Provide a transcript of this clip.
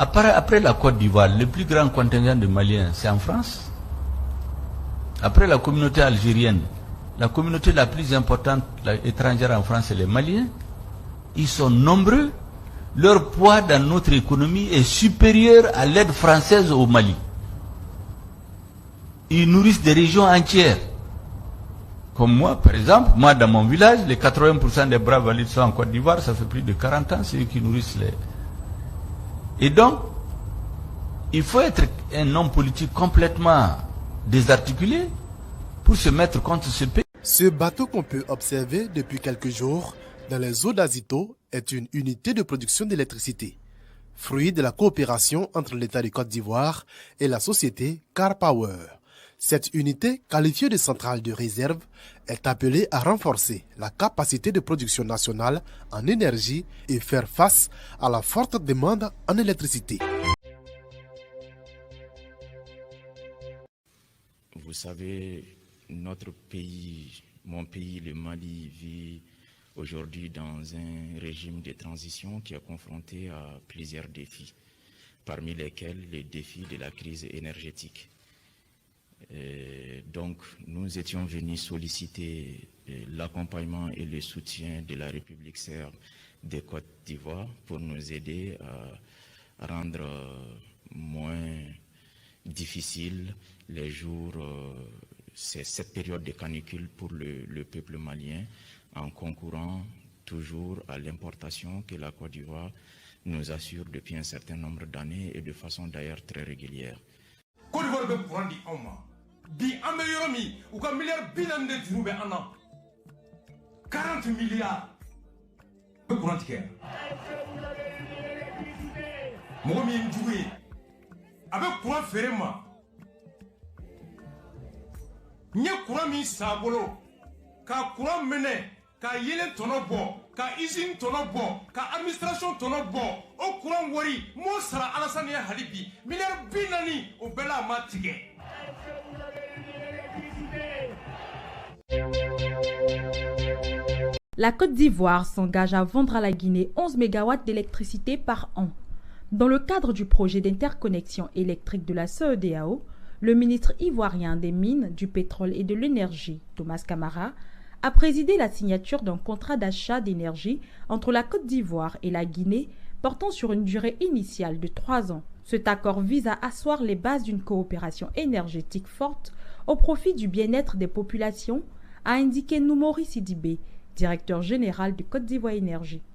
Après la Côte d'Ivoire, le plus grand contingent de Maliens, c'est en France. Après la communauté algérienne, la communauté la plus importante étrangère en France, c'est les Maliens. Ils sont nombreux. Leur poids dans notre économie est supérieur à l'aide française au Mali. Ils nourrissent des régions entières. Comme moi, par exemple, moi dans mon village, les 80% des braves valides sont en Côte d'Ivoire, ça fait plus de 40 ans, c'est eux qui nourrissent les... Et donc, il faut être un homme politique complètement désarticulé pour se mettre contre ce pays. Ce bateau qu'on peut observer depuis quelques jours dans les eaux d'Azito est une unité de production d'électricité, fruit de la coopération entre l'État de Côte d'Ivoire et la société Car Power. Cette unité, qualifiée de centrale de réserve, est appelée à renforcer la capacité de production nationale en énergie et faire face à la forte demande en électricité. Vous savez, notre pays, mon pays, le Mali, vit aujourd'hui dans un régime de transition qui est confronté à plusieurs défis, parmi lesquels le défi de la crise énergétique. Donc, nous étions venus solliciter l'accompagnement et le soutien de la République serbe de Côte d'Ivoire pour nous aider à rendre moins difficile les jours, cette période de canicule pour le peuple malien, en concourant toujours à l'importation que la Côte d'Ivoire nous assure depuis un certain nombre d'années et de façon d'ailleurs très régulière. Côte d'Ivoire veut prendre du homme. Bi améliorami ou ka milliard bilan de jurube an an 40 milliards be courant ticket mo mi njuwe avec courant ferema nya courant mi sabolo ka courant mene ka yele tono bo ka usine tono bo ka administration tono bo o courant wari mo sara alasane halibi milliard binani o bela ma ticket. La Côte d'Ivoire s'engage à vendre à la Guinée 11 MW d'électricité par an. Dans le cadre du projet d'interconnexion électrique de la CEDEAO, le ministre ivoirien des Mines, du Pétrole et de l'Énergie, Thomas Camara, a présidé la signature d'un contrat d'achat d'énergie entre la Côte d'Ivoire et la Guinée portant sur une durée initiale de 3 ans. Cet accord vise à asseoir les bases d'une coopération énergétique forte au profit du bien-être des populations, a indiqué Noumouri Sidibé, directeur général de Côte d'Ivoire Énergie.